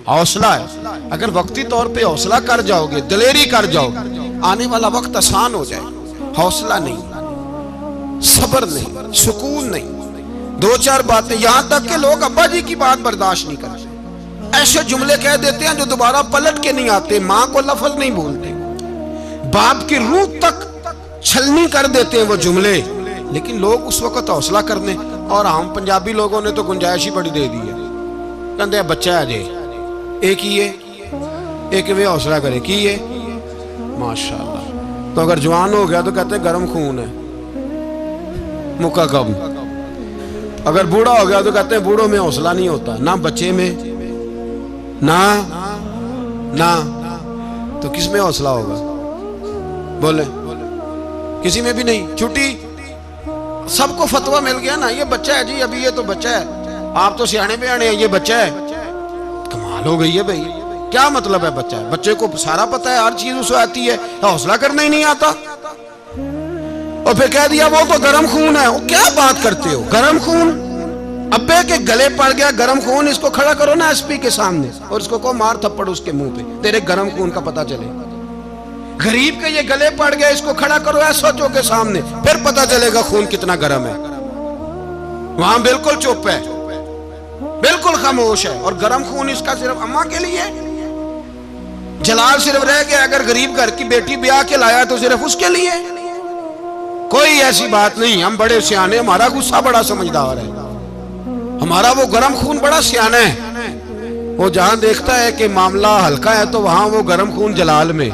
حوصلہ ہے. اگر وقتی طور پہ حوصلہ کر جاؤ گے, دلیری کر جاؤ, آنے والا وقت آسان ہو جائے. حوصلہ نہیں, صبر نہیں, سکون نہیں, دو چار باتیں, یہاں تک کہ لوگ ابا جی کی بات برداشت نہیں کرتے, ایسے جملے کہہ دیتے ہیں جو دوبارہ پلٹ کے نہیں آتے, ماں کو لفظ نہیں بولتے, باپ کی روح تک چھلنی کر دیتے ہیں وہ جملے. لیکن لوگ اس وقت حوصلہ کرنے, اور ہم پنجابی لوگوں نے تو گنجائش ہی بڑی دے دی ہے. کہتے ہیں بچہ ہے جی, ایک ہی ہے, ایک میں حوصلہ کرے کی ہے ماشاءاللہ. تو اگر جوان ہو گیا تو کہتے ہیں گرم خون ہے, مکہ کب. اگر بوڑھا ہو گیا تو کہتے ہیں بوڑھوں میں حوصلہ نہیں ہوتا, نہ بچے میں نہ تو کس میں حوصلہ ہوگا؟ بولے کسی میں بھی نہیں. چھٹی سب کو فتویٰ مل گیا نا, یہ بچہ ہے جی, ابھی یہ تو بچہ ہے, آپ تو سیانے بیانے ہیں, یہ بچہ ہے. کمال ہو گئی ہے بھائی, کیا مطلب ہے بچہ ہے؟ بچے کو سارا پتہ ہے, ہر چیز اسے آتی ہے, حوصلہ کرنا ہی نہیں آتا. اور پھر کہہ دیا وہ تو گرم خون ہے. کیا بات کرتے ہو, گرم خون؟ ابے کے گلے پڑ گیا گرم خون, اس کو کھڑا کرو نا ایس پی کے سامنے, اور اس کو مار تھپڑ اس کے منہ پہ, تیرے گرم خون کا پتہ چلے. غریب کے یہ گلے پڑ گیا, اس کو کھڑا کرو ایس ایچ او کے سامنے, پھر پتہ چلے گا خون کتنا گرم ہے. وہاں بالکل چپ ہے, بالکل خاموش ہے, اور گرم خون اس کا صرف اماں کے لیے. جلال صرف رہ گیا اگر غریب گھر کی بیٹی بیاہ کے لایا تو صرف اس کے لیے. کوئی ایسی بات نہیں, ہم بڑے سیانے, ہمارا غصہ بڑا سمجھدار ہے, ہمارا وہ گرم خون بڑا سیانا ہے. وہ جہاں دیکھتا ہے کہ معاملہ ہلکا ہے تو وہاں وہ گرم خون جلال میں,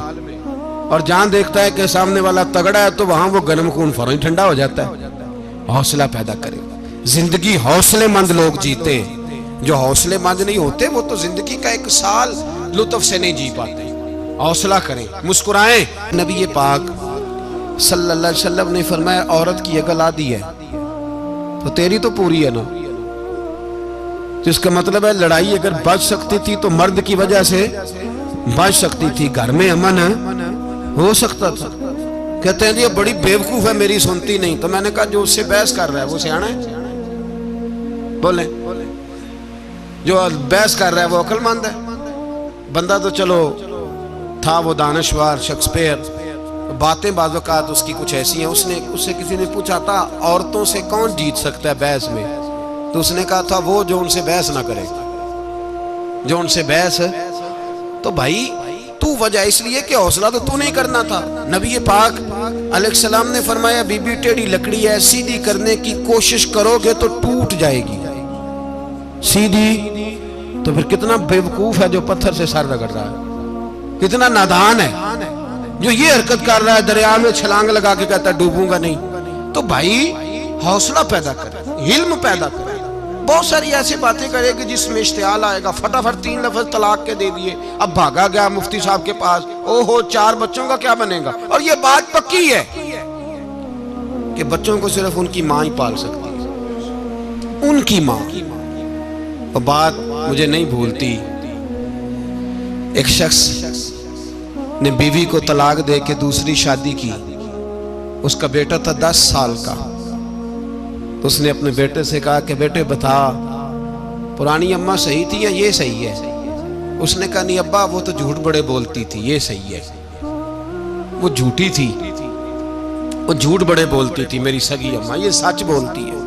اور جہاں دیکھتا ہے کہ سامنے والا تگڑا ہے تو وہاں وہ گرم خون فوراً ٹھنڈا ہو جاتا ہے. حوصلہ پیدا کرے. زندگی حوصلے مند لوگ جیتے ہیں, جو حوصلے مند نہیں ہوتے وہ تو زندگی کا ایک سال لطف سے نہیں جی پاتے. حوصلہ کریں, مسکرائیں. نبی پاک صلی اللہ علیہ وسلم نے فرمایا عورت کی اگر آدھی ہے تو تیری تو پوری ہے نا. جس کا مطلب ہے لڑائی اگر بچ سکتی تھی تو مرد کی وجہ سے بچ سکتی تھی, گھر میں امن ہو سکتا تھا. کہتے ہیں جی بڑی بیوقوف ہے, میری سنتی نہیں. تو میں نے کہا جو اس سے بحث کر رہا ہے وہ سیانا ہے؟ بولیں, جو بحث کر رہا ہے وہ عقل مند ہے؟ بندہ تو چلو تھا وہ دانشور شیکسپیئر, باتیں بعض اوقات اس کی کچھ ایسی ہیں. اس سے کسی نے پوچھا تھا عورتوں سے کون جیت سکتا ہے بحث میں, تو اس نے کہا تھا وہ جو ان سے بحث نہ کرے, جو ان سے بحث. تو بھائی تو وجہ اس لیے کہ حوصلہ تو نہیں کرنا تھا. نبی پاک علیہ السلام نے فرمایا بی بی ٹیڑھی لکڑی ہے, سیدھی کرنے کی کوشش کرو گے تو ٹوٹ جائے گی. سیدھی تو پھر کتنا بیوقوف ہے جو پتھر سے سر رگڑ رہا ہے, کتنا نادان ہے جو یہ حرکت کر رہا ہے, دریا میں چھلانگ لگا کے کہتا ہے ڈوبوں گا نہیں. تو بھائی حوصلہ پیدا کرے, علم پیدا کرے. بہت ساری ایسی باتیں کرے کہ جس میں اشتعال آئے گا, فٹافٹ 3 لفظ طلاق کے دے دیے, اب بھاگا گیا مفتی صاحب کے پاس, اوہو 4 بچوں کا کیا بنے گا. اور یہ بات پکی ہے کہ بچوں کو صرف ان کی ماں ہی پال سکتی ہے, ان کی ماں. اور بات مجھے نہیں بھولتی, ایک شخص نے بیوی کو طلاق دے کے دوسری شادی کی, اس کا بیٹا تھا 10 سال کا. تو اس نے اپنے بیٹے سے کہا کہ بیٹے بتا پرانی اماں صحیح تھی یا یہ صحیح ہے؟ اس نے کہا نہیں ابا وہ تو جھوٹ بڑے بولتی تھی, یہ صحیح ہے. وہ جھوٹی تھی, وہ جھوٹ بڑے بولتی تھی میری سگی اماں, یہ سچ بولتی ہے.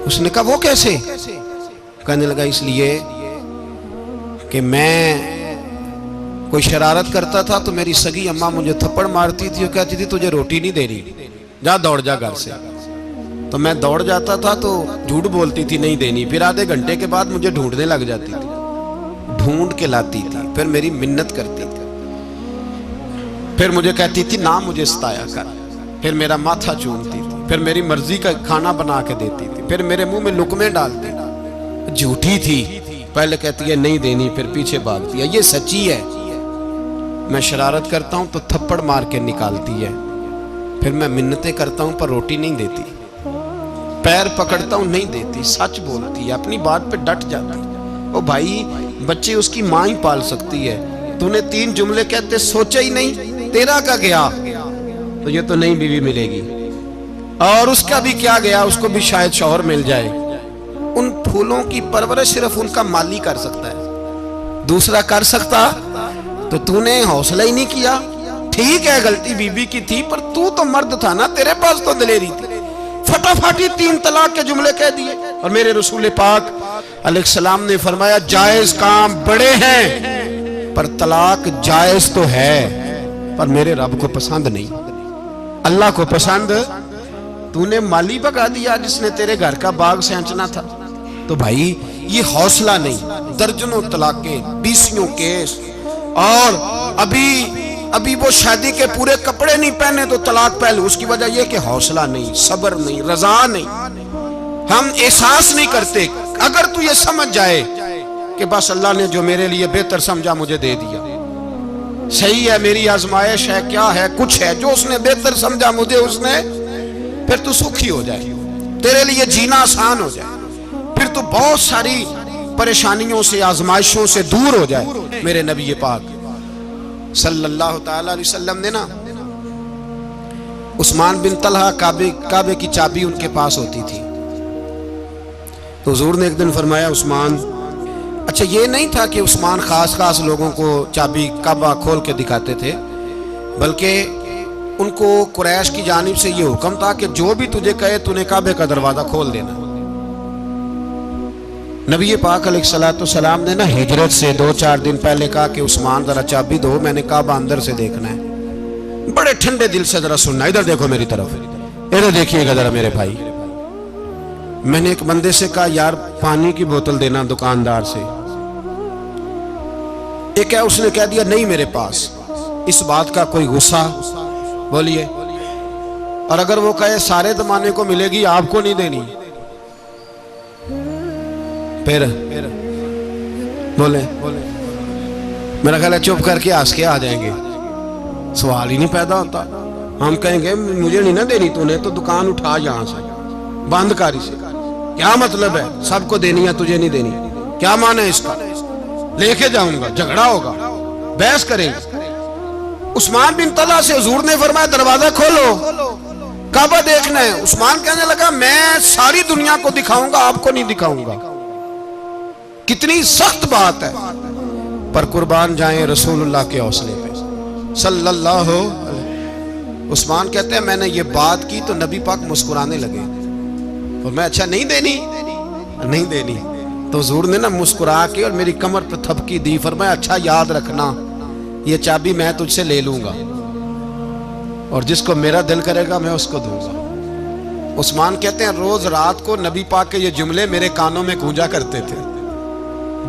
اس نے کہا وہ کیسے؟ کہنے لگا اس لیے کہ میں کوئی شرارت کرتا تھا تو میری سگی اماں مجھے تھپڑ مارتی تھی اور کہتی تھی تجھے روٹی نہیں دے رہی, جا دوڑ جا گھر سے. تو میں دوڑ جاتا تھا تو جھوٹ بولتی تھی نہیں دینی, پھر آدھے گھنٹے کے بعد مجھے ڈھونڈنے لگ جاتی تھی, ڈھونڈ کے لاتی تھی, پھر میری منت کرتی تھی, پھر مجھے کہتی تھی نہ مجھے ستایا کر, پھر میرا ماتھا چومتی تھی, پھر میری مرضی کا کھانا بنا کے دیتی تھی, پھر میرے منہ میں لقمے ڈالتی. جھوٹی تھی, پہلے کہتی ہے نہیں دینی, پھر پیچھے بھاگتی ہے. یہ سچی ہے, میں شرارت کرتا ہوں تو تھپڑ مار کے نکالتی ہے, پھر میں منتیں کرتا ہوں پر روٹی نہیں دیتی, پیر پکڑتا ہوں نہیں دیتی, سچ بولتی ہے, اپنی بات پہ ڈٹ جاتی. او بھائی بچے اس کی ماں ہی پال سکتی ہے, تو نے 3 جملے کہتے سوچا ہی نہیں, تیرا کا گیا تو یہ تو نئی بیوی ملے گی, اور اس کا بھی کیا گیا, اس کو بھی شاید شوہر مل جائے. ان پھولوں کی پرورش صرف ان کا مالی کر سکتا ہے, دوسرا کر سکتا تو تو نے حوصلہ ہی نہیں کیا. ٹھیک ہے غلطی بی بی کی تھی پر تو مرد تھا نا, تیرے پاس تو دلیری تھی. فٹافٹی 3 طلاق کے جملے کہہ دیے. اور میرے رسول پاک علیہ السلام نے فرمایا جائز کام بڑے ہیں پر طلاق جائز تو ہے پر میرے رب کو پسند نہیں, اللہ کو پسند. تو نے مالی بگا دیا جس نے تیرے گھر کا باغ سینچنا تھا. تو بھائی یہ حوصلہ نہیں. درجنوں طلاقیں, 20 کیس, اور ابھی وہ شادی کے پورے کپڑے نہیں پہنے تو طلاق پہلے. اس کی وجہ یہ کہ حوصلہ نہیں, صبر نہیں, رضا نہیں, ہم احساس نہیں کرتے. اگر تو یہ سمجھ جائے کہ بس اللہ نے جو میرے لیے بہتر سمجھا مجھے دے دیا, صحیح ہے, میری آزمائش ہے, کیا ہے, کچھ ہے جو اس نے بہتر سمجھا مجھے, اس نے, پھر تو سکھی ہو جائے, تیرے لیے جینا آسان ہو جائے, پھر تو بہت ساری پریشانیوں سے, آزمائشوں سے دور ہو جائے. میرے نبی پاک صلی اللہ تعالی علیہ وسلم نے نا عثمان بن طلحہ, کعبے کی چابی ان کے پاس ہوتی تھی. تو حضور نے ایک دن فرمایا عثمان, اچھا یہ نہیں تھا کہ عثمان خاص لوگوں کو چابی کعبہ کھول کے دکھاتے تھے, بلکہ ان کو قریش کی جانب سے یہ حکم تھا کہ جو بھی تجھے کہے تو نے کعبے کا دروازہ کھول دینا. نبی پاک علیہ السلام نے نا ہجرت سے 2-4 دن پہلے کہا کہ عثمان ذرا چابی دو, میں نے کعبہ اندر سے دیکھنا ہے. بڑے ٹھنڈے دل سے ذرا سننا, ادھر دیکھو میری طرف, ادھر دیکھیے گا ذرا میرے بھائی. میں نے ایک بندے سے کہا یار پانی کی بوتل دینا دکاندار سے, ایک ہے اس نے کہہ دیا نہیں میرے پاس. اس بات کا کوئی غصہ بولیے, اور اگر وہ کہے سارے زمانے کو ملے گی آپ کو نہیں دینی, پھر بولے میرا خیال ہے چپ کر کے ہنس کے آ جائیں گے, سوال ہی نہیں پیدا ہوتا. ہم کہیں گے مجھے نہیں نہ دینی, تو نے تو دکان اٹھا یہاں سے, بند کاری سے. کیا مطلب ہے سب کو دینی ہے تجھے نہیں دینی, کیا معنی ہے اس کا؟ لے کے جاؤں گا, جھگڑا ہوگا, بحث کریں گے. عثمان بن طلحہ سے حضور نے فرمایا دروازہ کھولو, کعبہ دیکھنا ہے. عثمان کہنے لگا میں ساری دنیا کو دکھاؤں گا, آپ کو نہیں دکھاؤں گا. کتنی سخت بات ہے, پر قربان جائیں رسول اللہ کے حوصلے پہ صلی اللہ علیہ. عثمان کہتے ہیں میں نے یہ بات کی تو نبی پاک مسکرانے لگے, اور میں اچھا نہیں دینی. تو حضور نے نا مسکرا کے اور میری کمر پہ تھپکی دی, فرمایا اچھا یاد رکھنا یہ چابی میں تجھ سے لے لوں گا, اور جس کو میرا دل کرے گا میں اس کو دوں گا. عثمان کہتے ہیں روز رات کو نبی پاک کے یہ جملے میرے کانوں میں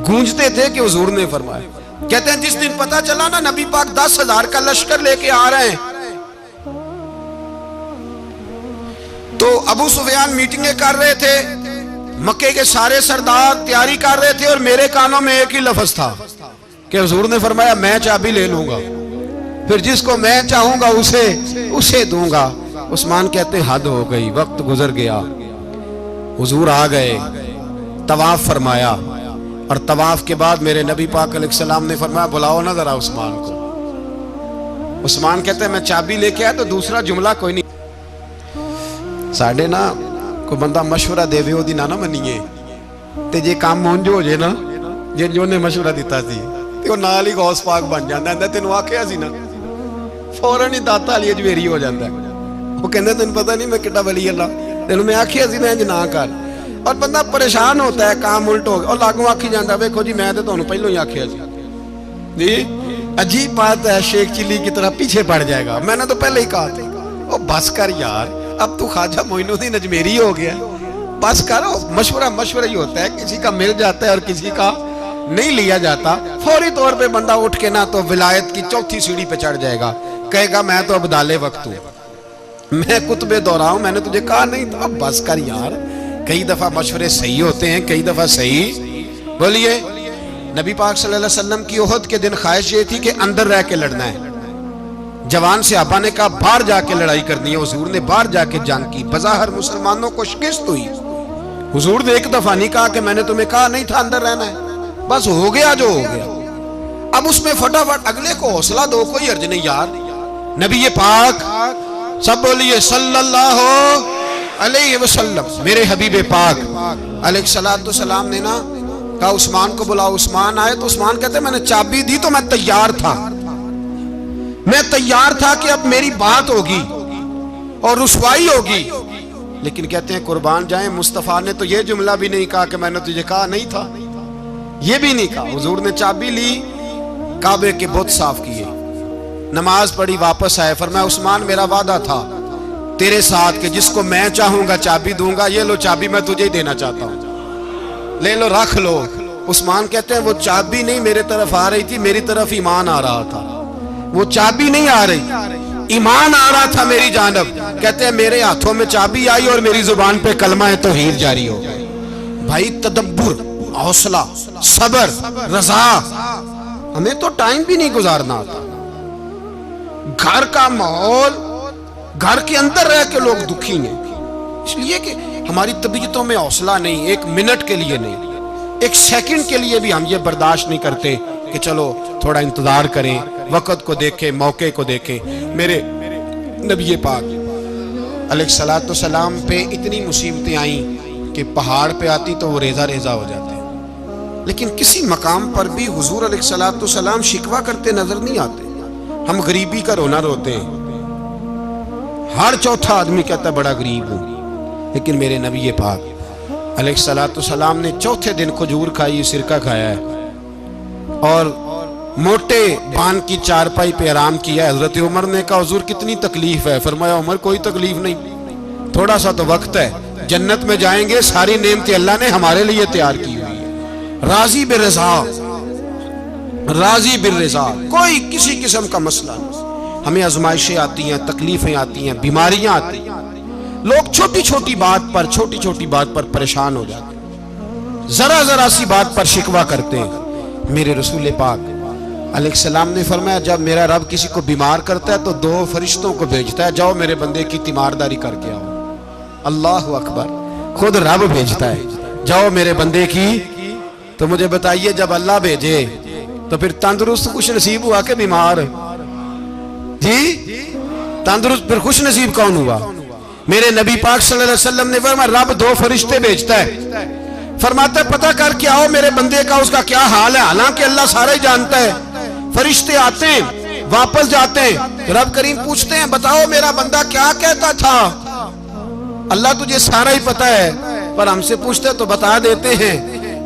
گونجتے تھے کہ حضور نے فرمایا. کہتے ہیں جس دن پتا چلا نا نبی پاک 10,000 کا لشکر لے کے آ رہے ہیں, تو ابو سفیان میٹنگیں کر رہے تھے, مکے کے سارے سردار تیاری کر رہے تھے, اور میرے کانوں میں ایک ہی لفظ تھا کہ حضور نے فرمایا میں چابی لے لوں گا, پھر جس کو میں چاہوں گا اسے دوں گا. عثمان کہتے ہیں حد ہو گئی, وقت گزر گیا, حضور آ گئے, طواف فرمایا, اور طواف کے بعد میرے نبی پاک علیہ السلام نے فرمایا بلاؤ نا ذرا عثمان کو. عثمان کہتے ہیں میں چابی لے کے آیا تو دوسرا جملہ کوئی نہیں. ساڑھے نا کوئی بندہ مشورہ دے وہ نہ منیے, تے جے کام مونج ہو جائے نا جن جو نے مشورہ دیتا سی تے وہ نال ہی غوث پاک بن جاتا ہے. تینوں آکھیا سی نا فوراً ہی داتا علی اجمیری ہو جاتا ہے. وہ کہندے تینوں پتہ نہیں میں کڈا ولی اللہ, تینوں میں آکھیا سی نا انج نہ کر, اور بندہ پریشان ہوتا ہے کام الٹ ہو گیا, اور لاگوں آکھی جاتا ویکھو جی میں تے تانوں پہلوں ہی آکھیا سی. جی عجیب بات ہے, شیخ چلی کی طرح پیچھے پڑ جائے گا, میں نے تو پہلے ہی کہا تھا. او بس کر یار, اب تو خواجہ معین الدین اجمیری ہو گیا, بس کرو. مشورہ ہی ہوتا ہے, کسی کا مل جاتا ہے اور کسی کا نہیں لیا جاتا. فوری طور پہ بندہ اٹھ کے نہ تو ولایت کی 4تھی سیڑھی پہ چڑھ جائے گا, کہے گا میں تو ابدال وقت ہوں, میں کتب دورہ ہوں, میں نے تجھے کہا نہیں تھا. اب بس کر یار, کئی دفعہ مشورے صحیح ہوتے ہیں, کئی دفعہ صحیح. بولیے نبی پاک صلی اللہ علیہ وسلم کی احد کے دن خواہش یہ تھی کہ اندر رہ کے لڑنا ہے. جوان صحابہ نے کہا باہر جا کے لڑائی کرنی ہے, حضور نے باہر جا کے جنگ کی. بظاہر مسلمانوں کو شکست ہوئی. حضور نے ایک دفعہ نہیں کہا کہ میں نے تمہیں کہا نہیں تھا اندر رہنا ہے, بس ہو گیا جو ہو گیا. اب اس میں فٹافٹ اگلے کو حوصلہ دو, کوئی حرج نہیں یار. نبی پاک سب بولیے صلی اللہ علیہ وسلم, میرے حبیب پاک علیہ السلام نے نا کہا عثمان کو بلاؤ. عثمان آئے تو عثمان کہتے میں نے چابی دی تو میں تیار تھا, میں تیار تھا کہ اب میری بات ہوگی اور رسوائی ہوگی. لیکن کہتے ہیں قربان جائیں مصطفیٰ نے تو یہ جملہ بھی نہیں کہا کہ میں نے تجھے کہا نہیں تھا, یہ بھی نہیں کہا. حضور نے چابی لی, کعبے کے بت صاف کیے, نماز پڑھی, واپس آئے. فرمایا عثمان میرا وعدہ تھا تیرے ساتھ کہ جس کو میں چاہوں گا چابی دوں گا, یہ لو چابی میں تجھے ہی دینا چاہتا ہوں, لے لو رکھ لو. عثمان کہتے ہیں وہ چابی نہیں میرے طرف آ رہی تھی, میری طرف ایمان آ رہا تھا. وہ چابی نہیں آ رہی, ایمان آ رہا تھا میری جانب. کہتے ہیں میرے ہاتھوں میں چابی آئی اور میری زبان پہ کلمہ توحید جاری ہو گئی. بھائی تدبر, حوصلہ, صبر, رضا. ہمیں تو ٹائم بھی نہیں گزارنا آتا. گھر کا ماحول, گھر کے اندر رہ کے لوگ دکھی ہیں, اس لیے کہ ہماری طبیعتوں میں حوصلہ نہیں, ایک منٹ کے لیے نہیں, ایک سیکنڈ کے لیے بھی ہم یہ برداشت نہیں کرتے کہ چلو تھوڑا انتظار کریں, وقت کو دیکھیں, موقع کو دیکھیں. میرے نبی پاک علیہ الصلوۃ والسلام پہ اتنی مصیبتیں آئیں کہ پہاڑ پہ آتی تو وہ ریزہ ریزہ ہو جاتے, لیکن کسی مقام پر بھی حضور علیہ الصلوۃ والسلام شکوہ کرتے نظر نہیں آتے. ہم غریبی کا رونا روتے ہیں, ہر چوتھا آدمی کہتا ہے بڑا غریب ہوں, لیکن میرے نبی پاک علیہ الصلوۃ والسلام نے چوتھے دن کھجور کھائی, سرکہ کھایا ہے اور موٹے بان کی چارپائی پہ آرام کیا. حضرت عمر نے کہا حضور کتنی تکلیف ہے؟ فرمایا عمر کوئی تکلیف نہیں, تھوڑا سا تو وقت ہے, جنت میں جائیں گے, ساری نعمتیں اللہ نے ہمارے لیے تیار کی ہوئی ہے. راضی بالرضا, راضی بالرضا, کوئی کسی قسم کا مسئلہ نہیں. ہمیں آزمائشیں آتی ہیں, تکلیفیں آتی ہیں, بیماریاں آتی ہیں, لوگ چھوٹی چھوٹی بات پر پریشان ہو جاتے ہیں, ذرا ذرا سی بات پر شکوہ کرتے ہیں. میرے رسول پاک علیہ السلام نے فرمایا جب میرا رب کسی کو بیمار کرتا ہے تو 2 فرشتوں کو بھیجتا ہے, جاؤ میرے بندے کی تیمارداری کر کے آؤ. اللہ اکبر, خود رب بھیجتا ہے, جاؤ میرے بندے کی. تو مجھے بتائیے جب اللہ بھیجے تو پھر تندرست خوش نصیب ہوا کہ بیمار؟ جی تندرست پھر خوش نصیب کون ہوا؟ میرے نبی پاک صلی اللہ علیہ وسلم نے فرمایا رب 2 فرشتے بھیجتا ہے, فرماتا ہے پتہ کر کے آؤ میرے بندے کا اس کا کیا حال ہے, حالانکہ اللہ سارا ہی جانتا ہے. فرشتے آتے ہیں, واپس جاتے ہیں, رب کریم پوچھتے ہیں بتاؤ میرا بندہ کیا کہتا تھا؟ اللہ تجھے سارا ہی پتہ ہے, پر ہم سے پوچھتے تو بتا دیتے ہیں.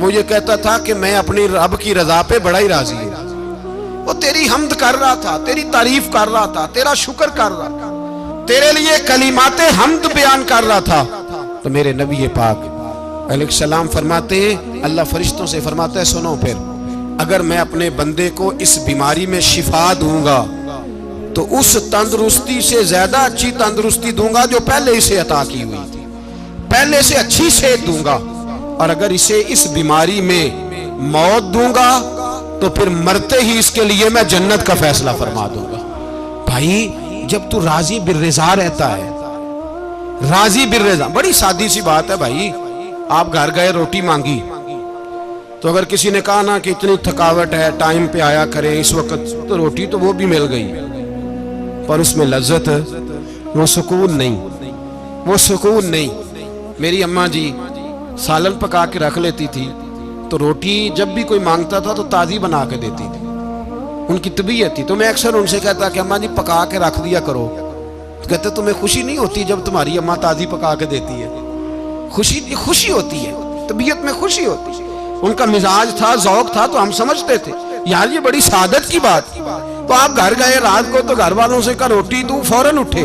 وہ یہ کہتا تھا کہ میں اپنی رب کی رضا پہ بڑا ہی راضی ہوں. وہ تیری حمد کر رہا تھا, تیری تعریف کر رہا تھا, تیرا شکر کر رہا تھا, تیرے لیے کلمات حمد بیان کر رہا تھا. تو میرے نبی پاک علیہ السلام فرماتے ہیں, اللہ فرشتوں سے فرماتا ہے سنو پھر اگر میں اپنے بندے کو اس بیماری میں شفا دوں گا تو اس تندرستی سے زیادہ اچھی تندرستی دوں گا جو پہلے اسے عطا کی ہوئی تھی, پہلے سے اچھی صحت دوں گا. اور اگر اسے اس بیماری میں موت دوں گا تو پھر مرتے ہی اس کے لیے میں جنت کا فیصلہ فرما دوں گا. بھائی جب تو راضی بالرضا رہتا ہے, راضی بالرضا, بڑی سادی سی بات ہے بھائی. آپ گھر گئے روٹی مانگی تو اگر کسی نے کہا نا کہ اتنی تھکاوٹ ہے ٹائم پہ آیا کریں اس وقت, تو روٹی تو وہ بھی مل گئی, پر اس میں لذت, وہ سکون نہیں, وہ سکون نہیں. میری اماں جی سالن پکا کے رکھ لیتی تھی تو روٹی جب بھی کوئی مانگتا تھا تو تازی بنا کے دیتی تھی, ان کی طبیعت تھی. تو میں اکثر ان سے کہتا کہ اماں جی پکا کے رکھ دیا کرو. تو کہتے تمہیں خوشی نہیں ہوتی جب تمہاری اماں تازی پکا کے دیتی ہے؟ خوشی ہوتی ہے, طبیعت میں خوشی ہوتی ہے. ان کا مزاج تھا, ذوق تھا, تو ہم سمجھتے تھے یار یہ بڑی سعادت کی بات. تو آپ گھر گئے رات کو تو گھر والوں سے کہا روٹی تو فوراً اٹھے,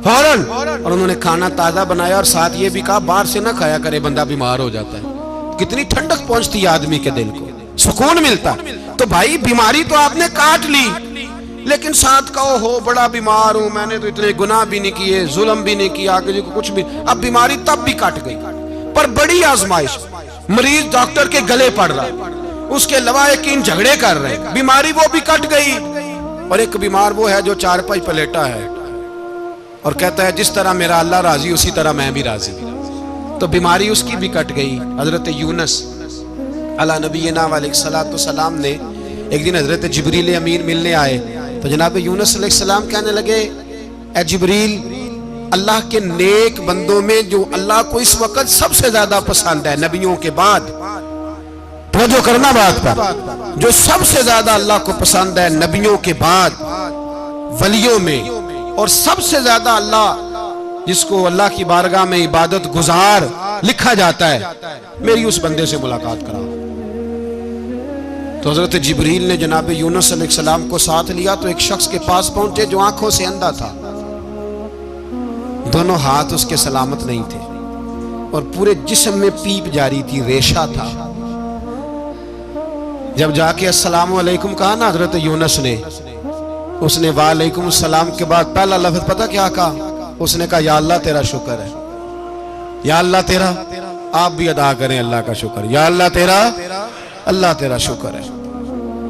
فوراً, اور انہوں نے کھانا تازہ بنایا اور ساتھ یہ بھی کہا باہر سے نہ کھایا کرے بندہ بیمار ہو جاتا ہے. کتنی ٹھنڈک پہنچتی ہے آدمی کے دل کو, سکون ملتا. تو بھائی بیماری تو آپ نے کاٹ لی, لیکن ساتھ کہو ہو بڑا بیمار ہوں, میں نے تو اتنے گناہ بھی نہیں کیے, ظلم بھی نہیں کیا, کسی کو کچھ بھی. اب بیماری تب بھی کٹ گئی, پر بڑی آزمائش, مریض ڈاکٹر کے گلے پڑ رہا ہے, اس کے لواحقین جھگڑے کر رہے ہیں, بیماری وہ بھی کٹ گئی. اور ایک بیمار وہ ہے جو چارپائی پلیٹا ہے اور کہتا ہے جس طرح میرا اللہ راضی اسی طرح میں بھی راضی. تو بیماری اس کی بھی کٹ گئی. حضرت یونس علی نبینا علیہ الصلوۃ والسلام نے ایک دن حضرت جبریل امین ملنے آئے تو جناب یونس علیہ السلام کہنے لگے اے جبریل, اللہ کے نیک بندوں میں جو اللہ کو اس وقت سب سے زیادہ پسند ہے نبیوں کے بعد, توجہ کرنا بات پر، جو سب سے زیادہ اللہ کو پسند ہے نبیوں کے بعد ولیوں میں، اور سب سے زیادہ اللہ جس کو اللہ کی بارگاہ میں عبادت گزار لکھا جاتا ہے، میری اس بندے سے ملاقات کراؤ۔ تو حضرت جبریل نے جناب یونس علیہ السلام کو ساتھ لیا تو ایک شخص کے پاس پہنچے جو آنکھوں سے اندھا تھا، دونوں ہاتھ اس کے سلامت نہیں تھے اور پورے جسم میں پیپ جاری تھی، ریشہ تھا۔ جب جا کے السلام علیکم کہا نا حضرت یونس نے، اس نے وعلیکم السلام کے بعد پہلا لفظ پتہ کیا کہا؟ اس نے کہا یا اللہ تیرا شکر ہے، یا اللہ تیرا، آپ بھی ادا کریں اللہ کا شکر، یا اللہ تیرا، اللہ تیرا شکر ہے۔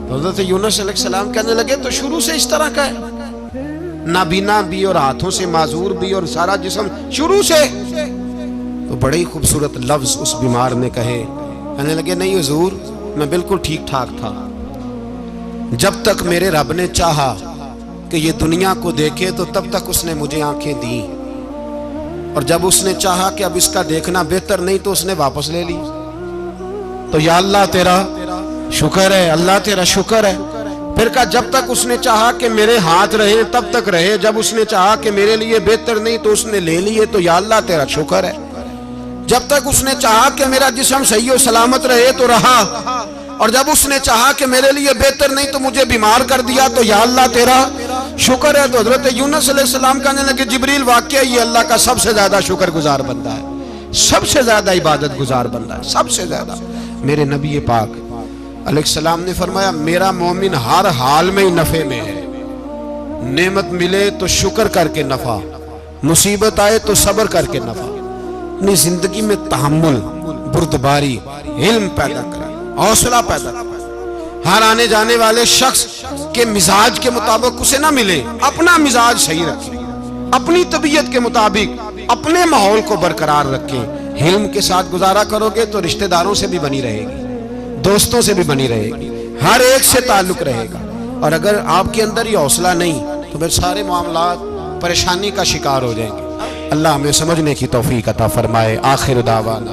تو حضرت یونس علیہ السلام کہنے لگے تو شروع سے اس طرح کا ہے، نابینا بھی اور ہاتھوں سے معذور بھی اور سارا جسم شروع سے؟ تو بڑے ہی خوبصورت لفظ اس بیمار نے کہے، کہنے لگے نہیں حضور میں بالکل ٹھیک ٹھاک تھا، جب تک میرے رب نے چاہا کہ یہ دنیا کو دیکھے تو تب تک اس نے مجھے آنکھیں دیں، اور جب اس نے چاہا کہ اب اس کا دیکھنا بہتر نہیں تو اس نے واپس لے لی۔ تو یا اللہ تیرا شکر ہے، اللہ تیرا شکر ہے۔ پھر کہا جب تک اس نے چاہا کہ میرے ہاتھ رہے تب تک رہے، جب اس نے چاہا کہ میرے لیے بہتر نہیں تو اس نے لے لیے، تو یا اللہ تیرا شکر ہے۔ جب تک اس نے چاہا کہ میرا جسم صحیح و سلامت رہے تو رہا، اور جب اس نے چاہا کہ میرے لیے بہتر نہیں تو مجھے بیمار کر دیا، تو یا اللہ تیرا شکر ہے۔ تو حضرت یونس علیہ السلام کہنے لگے جبریل واقعہ یہ اللہ کا سب سے زیادہ شکر گزار بندہ ہے، سب سے زیادہ عبادت گزار بندہ ہے، سب سے زیادہ۔ میرے نبی پاک علیہ السلام نے فرمایا میرا مومن ہر حال میں ہی نفع میں ہے، نعمت ملے تو شکر کر کے نفع، مصیبت آئے تو صبر کر کے نفع، اپنی زندگی میں تحمل، بردباری، علم پیدا کرے، حوصلہ پیدا کرے۔ ہر آنے جانے والے شخص کے مزاج کے مطابق اسے نہ ملے، اپنا مزاج صحیح رکھے، اپنی طبیعت کے مطابق اپنے ماحول کو برقرار رکھیں۔ علم کے ساتھ گزارا کرو گے تو رشتہ داروں سے بھی بنی رہے گی، دوستوں سے بھی بنی رہے گی، ہر ایک سے تعلق رہے گا۔ اور اگر آپ کے اندر یہ حوصلہ نہیں تو پھر سارے معاملات پریشانی کا شکار ہو جائیں گے۔ اللہ ہمیں سمجھنے کی توفیق عطا فرمائے۔ آخر دعوانا